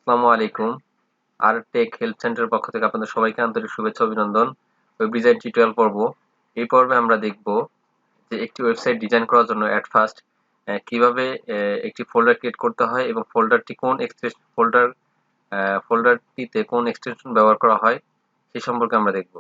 আসসালামু আলাইকুম। আর take help সেন্টারের পক্ষ থেকে আপনাদের সবাইকে আন্তরিক শুভেচ্ছা অভিনন্দন। ওয়েব ডিজাইন টিউটোরিয়াল পর্ব। এই পর্বে আমরা দেখব যে একটি ওয়েবসাইট ডিজাইন করার জন্য এট ফার্স্ট কিভাবে একটি ফোল্ডার ক্রিয়েট করতে হয় এবং ফোল্ডারটিতে কোন এক্সটেনশন ব্যবহার করা হয় সে সম্পর্কে আমরা দেখব।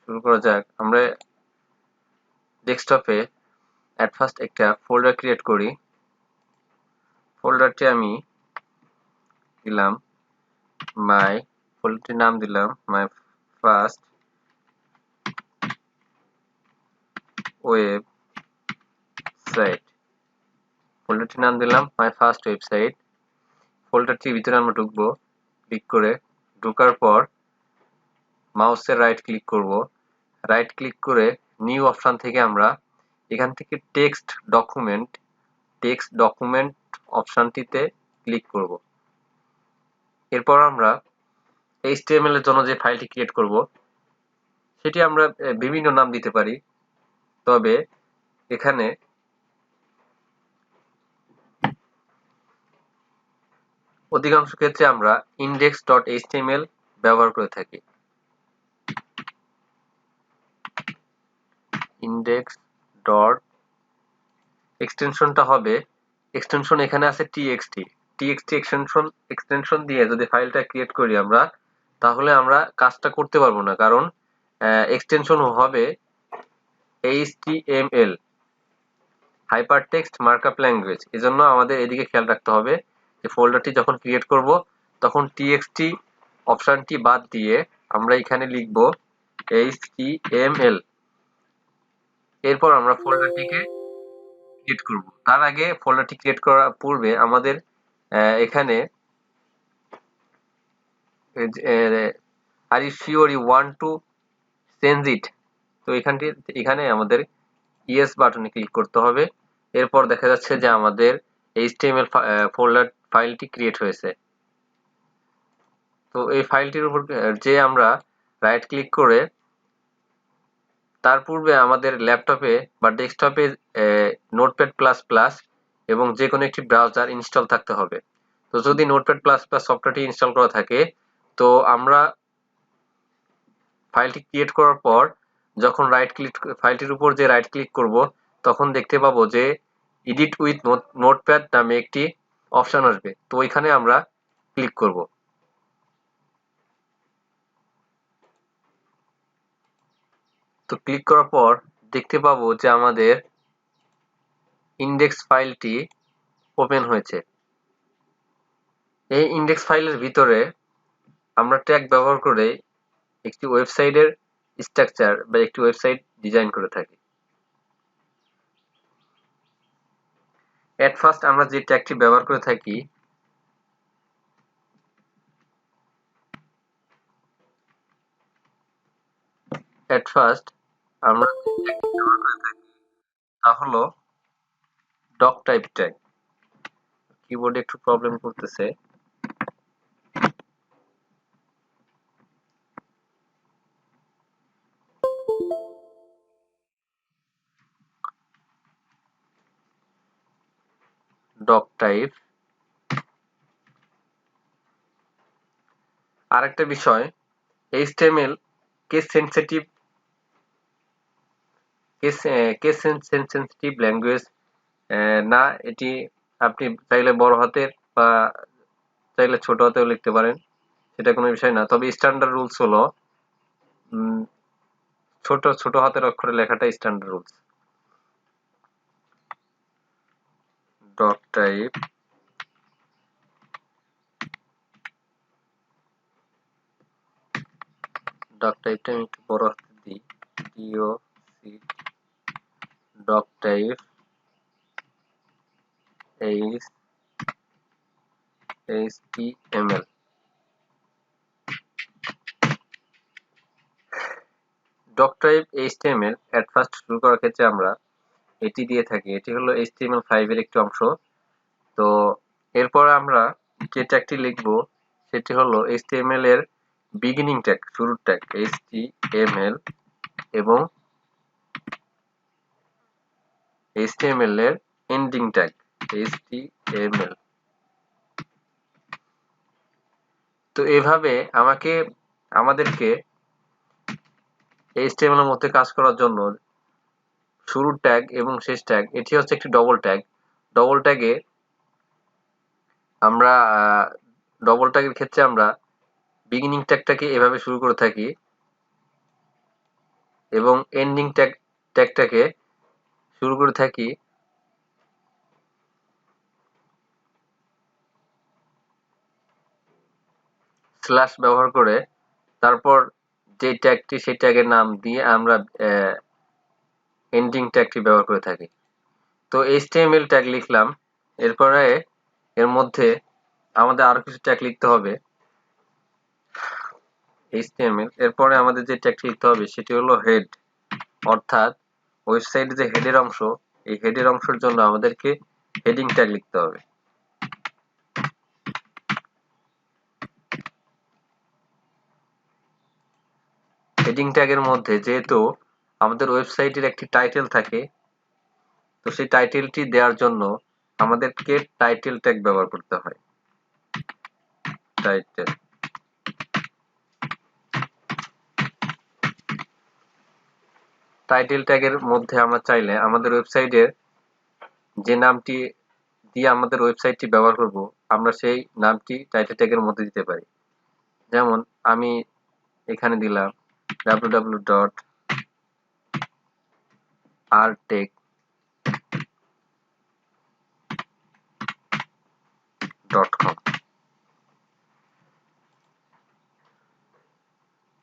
শুরু করা যাক। আমরা ডেস্কটপে এট ফার্স্ট একটা ফোল্ডার ক্রিয়েট করি। ফোল্ডারটি আমি দিলাম ফোল্ডারটির নাম দিলাম মাই ফার্স্ট ওয়েবসাইট। ফোল্ডারটির নাম দিলাম মাই ফার্স্ট ওয়েবসাইট। ফোল্ডারটির ভিতরে আমরা ঢুকবো। ক্লিক করে ঢোকার পর মাউসের রাইট ক্লিক করব। রাইট ক্লিক করে নিউ অপশন থেকে আমরা এখান থেকে টেক্সট ডকুমেন্ট অপশনটিতে ক্লিক করব। এরপর আমরা HTML এর জন্য যে ফাইলটি ক্রিয়েট করব সেটি আমরা বিভিন্ন নাম দিতে পারি, তবে এখানে অধিকাংশ ক্ষেত্রে আমরা index.html ব্যবহার করে থাকি। ইনডেক্স ডট এক্সটেনশনটা হবে এক্সটেনশন এখানে আছে txt এক্সটেনশন দিয়ে যদি ফাইলটা ক্রিয়েট করি আমরা, তাহলে আমরা কাজটা করতে পারবো না, কারণ এক্সটেনশন হবে HTML হাইপারটেক্সট মার্কআপ ল্যাঙ্গুয়েজ। এজন্য আমাদের এদিকে খেয়াল রাখতে হবে যে ফোল্ডারটি যখন ক্রিয়েট করব তখন txt অপশনটি বাদ দিয়ে আমরা এখানে লিখব HTML। এরপর আমরা ফোল্ডারটিকে ক্রিয়েট করব। তার আগে ফোল্ডারটি ক্রিয়েট করার পূর্বে আমাদের এখানে are you sure you want to change it, তো এখানে আমাদের ইয়েস বাটনে ক্লিক করতে হবে। এরপর দেখা যাচ্ছে যে আমাদের HTML ফোল্ডার ফাইলটি ক্রিয়েট হয়েছে। তো এই ফাইলটির উপর যে আমরা রাইট ক্লিক করে তার পূর্বে আমাদের ল্যাপটপে বা ডেস্কটপে নোটপ্যাড প্লাস প্লাস এবং যে কোনো একটি ব্রাউজার ইনস্টল থাকতে হবে। তো যদি নোটপ্যাড প্লাস প্লাস সফটওয়্যারটি ইনস্টল করা থাকে, তো আমরা ফাইলটি ক্রিয়েট করার পর যখন ফাইলটির উপর যে রাইট ক্লিক করব, তখন দেখতে পাবো যে এডিট উইথ নোটপ্যাড নামে একটি অপশন আসবে। তো এখানে আমরা ক্লিক করব। তো ক্লিক করার পর দেখতে পাবো যে আমাদের ইনডেক্স ফাইলটি ওপেন হয়েছে। এই ইনডেক্স ফাইলের ভিতরে আমরা ট্যাগ ব্যবহার করে একটি ওয়েবসাইটের স্ট্রাকচার বা একটি ওয়েবসাইট ডিজাইন করে থাকি। এট ফার্স্ট আমরা যে ট্যাগটি ব্যবহার করে থাকি তা হলো ডক টাইপ ট্যাগ। কিবোর্ডে একটু প্রবলেম করতেছে। Doc type. আরেকটা বিষয়, HTML কেস সেনসিটিভ ল্যাঙ্গুয়েজ না। এটি আপনি চাইলে বড় হাতের বা চাইলে ছোট হাতেও লিখতে পারেন, সেটা কোনো বিষয় না। তবে স্ট্যান্ডার্ড রুলস হলো ছোট হাতের অক্ষরে লেখাটা standard rules. Doc type doc টাইপটা আমি একটু বড় হাতে দিই, doc type HTML। Doc type HTML at first শুরু করার ক্ষেত্রে আমরা এটি দিয়ে থাকি। এটি হলো HTML5 এর একটি অংশ। তো এরপর আমরা যে ট্যাগটি লিখব সেটি হলো HTML এর বিগিনিং ট্যাগ, শুরুর ট্যাগ HTML এবং HTML এর এন্ডিং ট্যাগ HTML। তো এইভাবে আমাদেরকে HTML এর মধ্যে কাজ করার জন্য শুরুর ট্যাগ এবং শেষ ট্যাগ, এটি হচ্ছে একটি ডবল ট্যাগ। ডবল ট্যাগে আমরা ডবল ট্যাগের ক্ষেত্রে আমরা বিগিনিং ট্যাগটাকে এভাবে শুরু করে থাকি এবং এন্ডিং ট্যাগটাকে শুরু করে থাকি স্ল্যাশ ব্যবহার করে। তারপর যে ট্যাগটি সেই ট্যাগের নাম দিয়ে আমরা এন্ডিং ট্যাগটি ব্যবহার করে থাকি। তো HTML ট্যাগ লিখলাম, এরপরে এর মধ্যে আমাদের আরো কিছু ট্যাগ লিখতে হবে HTML। এরপরে আমাদের যে ট্যাগটি লিখতে হবে সেটি হলো হেড, অর্থাৎ ওয়েবসাইটে যে হেডের অংশ, এই হেডের অংশের জন্য আমাদেরকে হেডিং ট্যাগ লিখতে হবে। হেডিং ট্যাগের মধ্যে যেহেতু আমাদের ওয়েবসাইটের একটি টাইটেল থাকে, তো সেই টাইটেলটি দেওয়ার জন্য আমাদেরকে টাইটেল ট্যাগ ব্যবহার করতে হয়। টাইটেল, টাইটেল ট্যাগের মধ্যে আমরা চাইলে আমাদের ওয়েবসাইটের যে নামটি দিয়ে আমাদের ওয়েবসাইটটি ব্যবহার করব, আমরা সেই নামটি টাইটেল ট্যাগের মধ্যে দিতে পারি। যেমন আমি এখানে দিলাম www.artech.com।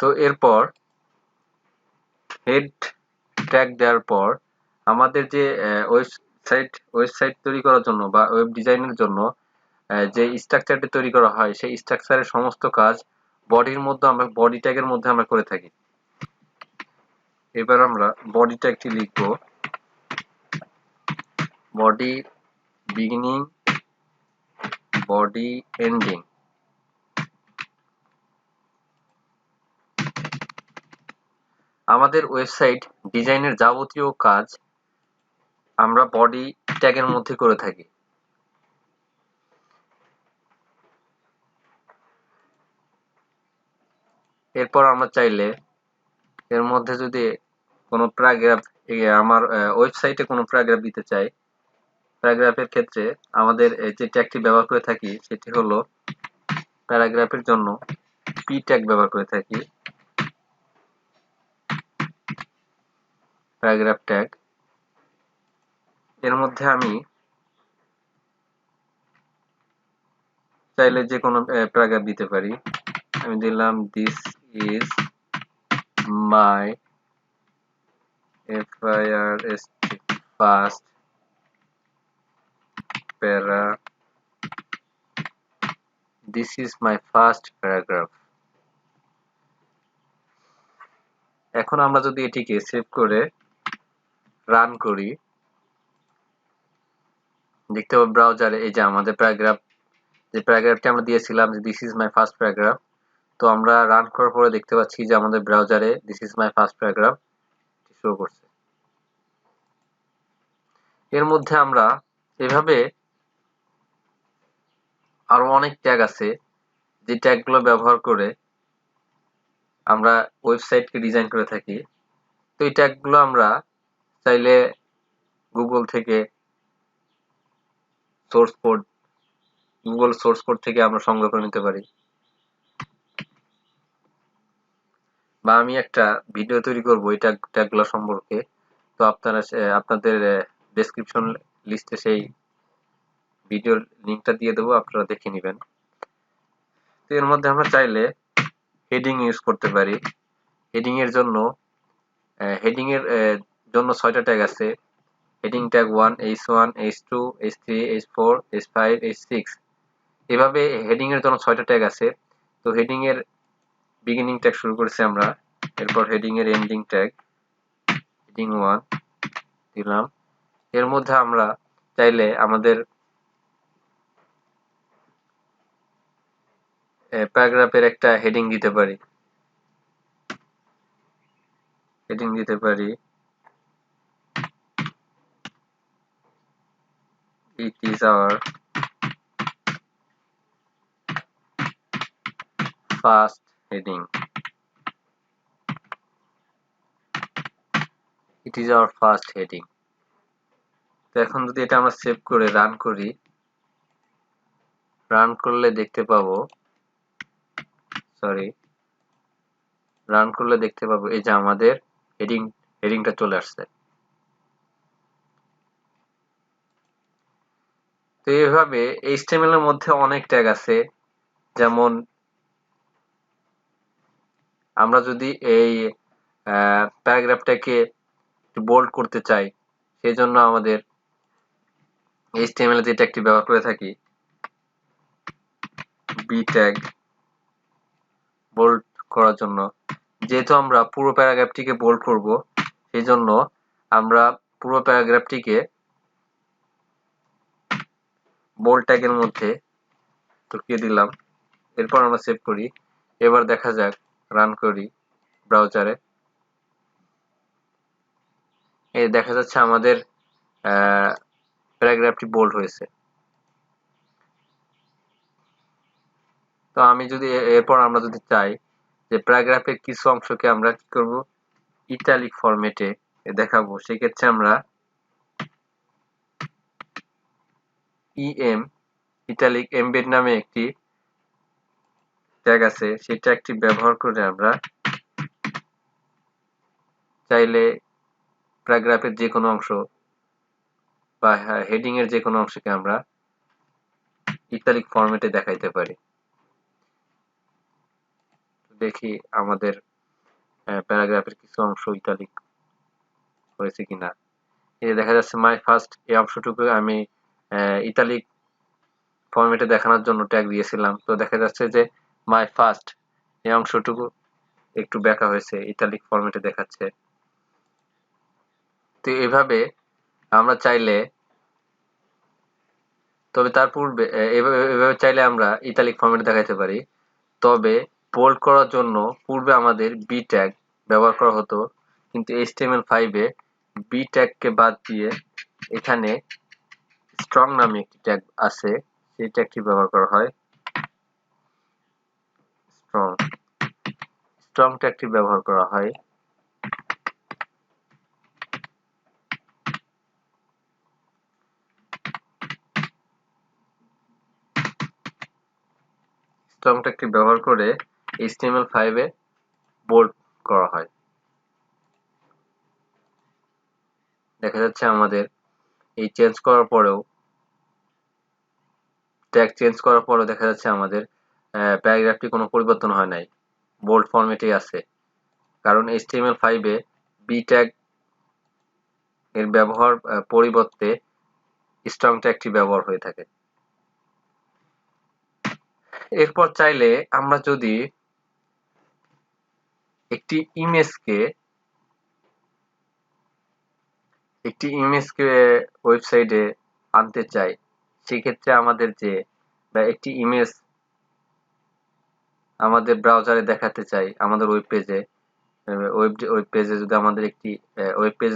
তো এরপর হেড ট্যাগ দেওয়ার পর আমাদের যে ওয়েবসাইট তৈরি করার জন্য বা ওয়েব ডিজাইনের জন্য যে স্ট্রাকচারটি তৈরি করা হয়, সেই স্ট্রাকচারের সমস্ত কাজ বডি ট্যাগের মধ্যে আমরা করে থাকি। এবার আমরা বডি ট্যাগটি লিখব বডি বিগিনিং, বডি এন্ডিং। আমাদের ওয়েবসাইট ডিজাইনের যাবতীয় কাজ আমরা বডি ট্যাগের মধ্যে করে থাকি। এরপর আমরা চাইলে এর মধ্যে যদি কোনো প্যারাগ্রাফ, আমার ওয়েবসাইটে কোনো প্যারাগ্রাফ দিতে চাই, প্যারাগ্রাফের ক্ষেত্রে আমাদের যে ট্যাগটি ব্যবহার করে থাকি সেটি হলো প্যারাগ্রাফের জন্য পি ট্যাগ ব্যবহার করে থাকি, প্যারাগ্রাফ ট্যাগ। এর মধ্যে আমি চাইলে যে কোনো প্যারাগ্রাফ দিতে পারি। আমি দিলাম this is my first this is my first paragraph. এখন আমরা যদি এটিকে সেভ করে রান করি, দেখতে পাবো ব্রাউজারে এই যে আমাদের যে প্যারাগ্রাফটি আমরা দিয়েছিলাম যে this is my first paragraph, তো আমরা রান করার পরে দেখতে পাচ্ছি যে আমাদের ব্রাউজারে this is my first paragraph show করছে। এর মধ্যে আমরা এভাবে আরো অনেক ট্যাগ আছে যে ট্যাগগুলো ব্যবহার করে আমরা ওয়েবসাইটকে ডিজাইন করে থাকি। তো এই ট্যাগগুলো আমরা চাইলে গুগল সোর্স কোড থেকে আমরা সংগ্রহ করে নিতে পারি, বা আমি একটা ভিডিও তৈরি করব এই ট্যাগগুলো সম্পর্কে। তো আপনাদের ডেসক্রিপশন লিস্টে সেই ভিডিওর লিংকটা দিয়ে দেবো, আপনারা দেখে নেবেন। তো এর মধ্যে আমরা চাইলে হেডিং ইউজ করতে পারি। হেডিং এর জন্য 6টা ট্যাগ আছে। Heading tag 1, H1, H2, H3, H4, H5, H6, এভাবে হেডিং এর জন্য 6টা ট্যাগ আছে। তো হেডিং এর বিগিনিং ট্যাগ শুরু করেছি আমরা, এরপর হেডিং এর এন্ডিং ট্যাগ হেডিং 1 দিলাম। এর মধ্যে আমরা চাইলে আমাদের প্যারাগ্রাফের একটা হেডিং দিতে পারি। it is our first heading. It is our first heading. তো এখন যদি এটা আমরা সেভ করে রান করি, রান করলে দেখতে পাবো, এই যে আমাদের হেডিংটা চলে আসছে। তো এইভাবে HTML এর মধ্যে অনেক ট্যাগ আছে, যেমন আমরা যদি এই প্যারাগ্রাফটাকে বোল্ড করতে চাই, সেই জন্য আমাদের HTML যে ট্যাগটি ব্যবহার করে থাকি, বি ট্যাগ, বোল্ড করার জন্য। যেহেতু আমরা পুরো প্যারাগ্রাফটিকে বোল্ড করব, সেই জন্য আমরা পুরো প্যারাগ্রাফটিকে বোল্ড ট্যাগের মধ্যে ঢুকিয়ে দিলাম। এরপর আমরা সেভ করি। এবার দেখা যাক, রান করি ব্রাউজারে। এই দেখা যাচ্ছে আমাদের প্যারাগ্রাফটি বোল্ড হয়েছে। তো আমি যদি এরপর আমরা যদি চাই যে প্যারাগ্রাফের কিছু অংশকে আমরা কি করব, ইটালিক ফরম্যাটে দেখাবো, সেক্ষেত্রে আমরা ইটালিক এমবেড নামে একটি ট্যাগ আছে, সেই ট্যাগটি ব্যবহার করে আমরা চাইলে প্যারাগ্রাফের যে কোনো অংশ বা হেডিং এর যে কোনো অংশকে আমরা ইটালিক ফরম্যাটে দেখাইতে পারি। দেখি আমাদের প্যারাগ্রাফের কিছু অংশ ইটালিক হয়েছে কিনা। এই দেখা যাচ্ছে মাই ফার্স্ট, এই অংশটুকু আমি ইটালিক ফরম্যাটে দেখানোর জন্য ট্যাগ দিয়েছিলাম। তো দেখা যাচ্ছে যে মাই ফার্স্ট এই অংশটুকু একটু ব্যাকা হয়েছে, ইটালিক ফরম্যাটে দেখাচ্ছে। তো এভাবে আমরা চাইলে, তবে তার পূর্বে এভাবে চাইলে আমরা ইটালিক ফরম্যাটে দেখাইতে পারি। তবে বোল্ড করার জন্য পূর্বে আমাদের বি ট্যাগ ব্যবহার করা হতো, কিন্তু HTML5 এ বি ট্যাগকে বাদ দিয়ে এখানে স্ট্রং নামে একটি ট্যাগ আছে, সেই ট্যাগটি ব্যবহার করা হয়। স্ট্রং ট্যাগটি ব্যবহার করা হয়। স্ট্রং ট্যাগটি ব্যবহার করে HTML5 এ বোল্ড করা হয়। দেখা যাচ্ছে আমাদের এই চেঞ্জ করার পরেও, ট্যাগ চেঞ্জ করার পরেও দেখা যাচ্ছে আমাদের প্যারাগ্রাফটি কোনো পরিবর্তন হয় নাই, বোল্ড ফরম্যাটেই আছে। কারণ HTML5 এ বি ট্যাগ এর ব্যবহার পরিবর্তে স্ট্রং ট্যাগটি ব্যবহার হয়ে থাকে। এরপর চাইলে আমরা যদি একটি ইমেজকে ওয়েবসাইটে আনতে চাই, সেক্ষেত্রে আমাদের যে একটি ইমেজ আমাদের ব্রাউজারে দেখাতে চাই, আমাদের ওয়েব পেজে যদি আমাদের একটি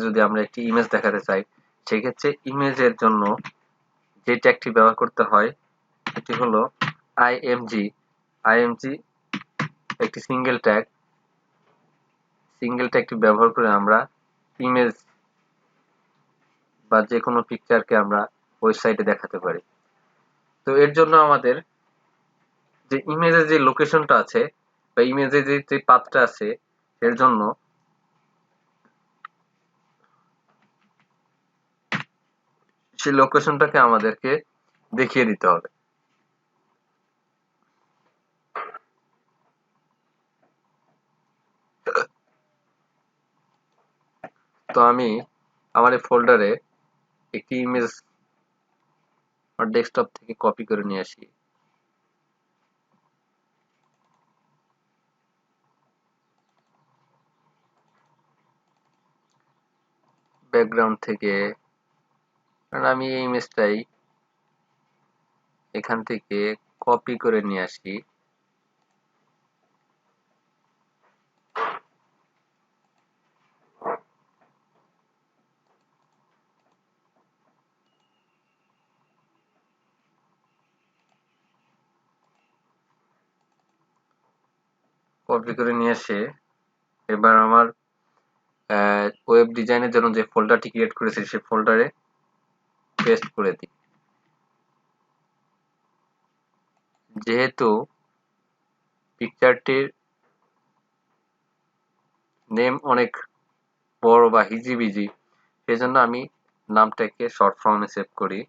যদি আমরা একটি ইমেজ দেখাতে চাই, সেক্ষেত্রে ইমেজের জন্য যে ট্যাগটি ব্যবহার করতে হয় সেটি হলো img একটি সিঙ্গেল ট্যাগটি ব্যবহার করে আমরা ইমেজ বা যে কোনো পিকচারকে আমরা ওয়েবসাইটে দেখাতে পারি। তো এর জন্য আমাদের যে ইমেজের যে লোকেশনটা আছে বা ইমেজের যে পাথটা আছে, এর জন্য সেই লোকেশনটাকে আমাদেরকে দেখিয়ে দিতে হবে। তো আমি আমার এই ফোল্ডারে একটি ইমেজ আমার ডেস্কটপ থেকে কপি করে নিয়ে আসি। ব্যাকগ্রাউন্ড থেকে, কারণ আমি এই ইমেজটাই এখান থেকে কপি করে নিয়ে আসি। কপি করে নিয়ে এসে এবার আমার ওয়েব ডিজাইনের জন্য যে ফোল্ডারটি ক্রিয়েট করেছি সেই ফোল্ডারে পেস্ট করে দিই। যেহেতু পিকচারটির নেম অনেক বড় বা হিজিবিজি, সেজন্য আমি নামটাকে শর্ট ফর্মে সেভ করি।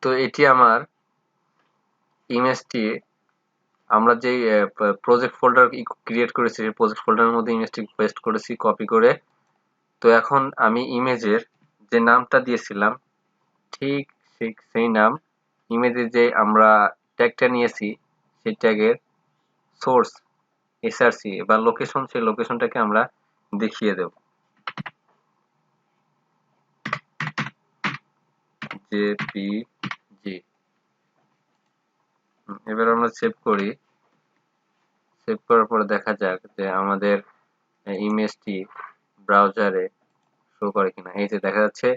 তো এটি আমার ইমেজটি, আমরা যে প্রজেক্ট ফোল্ডার ক্রিয়েট করেছি সেই প্রজেক্ট ফোল্ডারের মধ্যে ইমেজটি পেস্ট করেছি কপি করে। তো এখন আমি ইমেজের যে নামটা দিয়েছিলাম ঠিক সেই নাম, ইমেজের যে আমরা ট্যাগটা নিয়েছি সেই ট্যাগের সোর্স এসআরসি বা লোকেশন, সেই লোকেশনটাকে আমরা দেখিয়ে দেব। জেপিজি। এবার আমরা সেভ করি। সেভ করার পরে দেখা যাক যে আমাদের ইমেজটি ব্রাউজারে শো করে কিনা। এই যে দেখা যাচ্ছে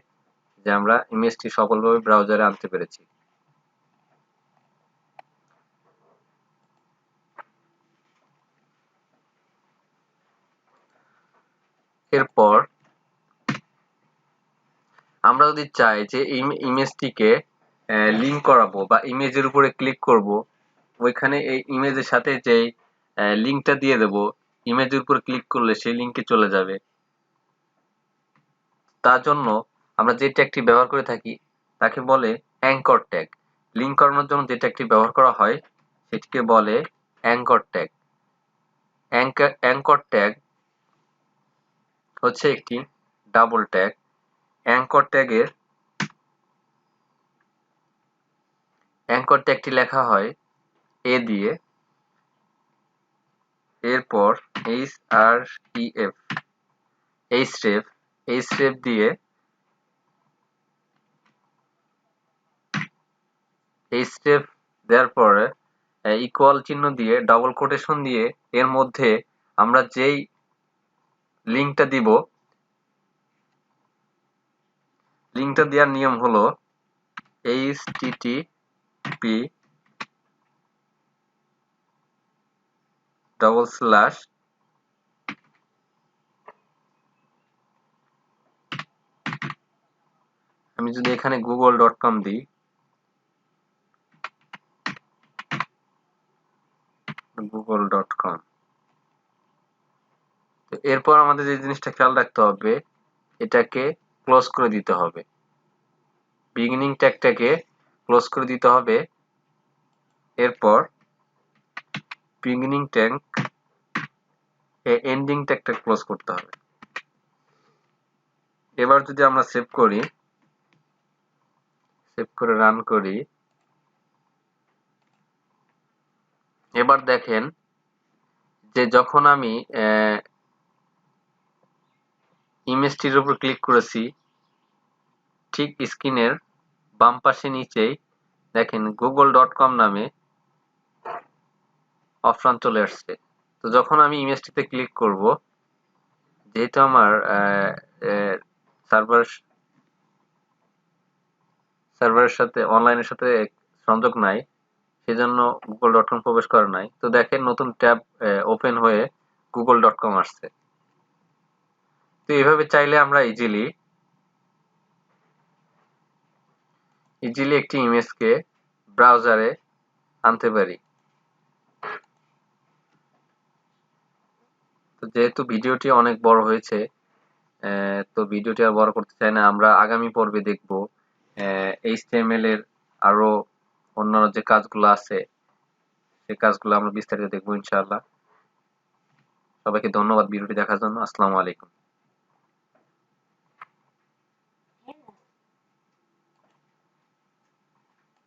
যে আমরা ইমেজটি সফলভাবে ব্রাউজারে আনতে পেরেছি। এরপর আমরা যদি চাই যে ইমেজটিকে লিঙ্ক করাবো বা ইমেজের উপরে ক্লিক করব, ওইখানে এই ইমেজের সাথে যে লিঙ্কটা দিয়ে দেব, ইমেজের উপর ক্লিক করলে সেই লিঙ্কে চলে যাবে। তার জন্য আমরা যে ট্যাগটি ব্যবহার করে থাকি তাকে বলে অ্যাঙ্কর ট্যাগ। লিঙ্ক করানোর জন্য যে ট্যাগটি ব্যবহার করা হয় সেটিকে বলে অ্যাঙ্কর ট্যাগ। অ্যাঙ্কর ট্যাগ হচ্ছে একটি ডাবল ট্যাগ। অ্যাঙ্কর ট্যাগটি লেখা হয় এ দিয়ে, এরপর href দিয়ে দেওয়ার পরে ইকুয়াল চিহ্ন দিয়ে ডাবল কোটেশন দিয়ে এর মধ্যে আমরা যেই লিঙ্কটা দিব, লিঙ্কটা দেওয়ার নিয়ম হলো http // আমি যদি এখানে google.com দিই, google.com, তো এরপর আমাদের যে জিনিসটা খেয়াল রাখতে হবে, এটাকে ক্লোজ করে দিতে হবে। বিগিনিং ট্যাগটাকে ক্লোজ করে দিতে হবে। এরপর বিগিনিং ট্যাগ এন্ডিং ট্যাগটা ক্লোজ করতে হবে। এবার যদি আমরা সেভ করি, সেভ করে রান করি, এবার দেখেন যে যখন আমি ইমেজটির উপর ক্লিক করেছি, ঠিক স্ক্রিনের বাম পাশে নিচেই দেখেন google.com নামে অপশন চলে আসছে। তো যখন আমি ইমেজটিতে ক্লিক করব, যেহেতু আমার সার্ভারের সাথে অনলাইনের সাথে সংযোগ নাই, সেজন্য google.com প্রবেশ করে নাই। তো দেখেন নতুন ট্যাব ওপেন হয়ে google.com আসছে। তো এভাবে চাইলে আমরা ইজিলি একটি ইমেজকে ব্রাউজারে আনতে পারি। তো যেহেতু ভিডিওটি অনেক বড় হয়েছে, তো ভিডিওটি আর বড় করতে চাই না। আমরা আগামী পর্বে দেখব HTML এর আরো অন্যান্য যে কাজগুলো আছে সেই কাজগুলো আমরা বিস্তারিত দেখবো ইনশাআল্লাহ। সবাইকে ধন্যবাদ ভিডিওটি দেখার জন্য। আসসালামু আলাইকুম।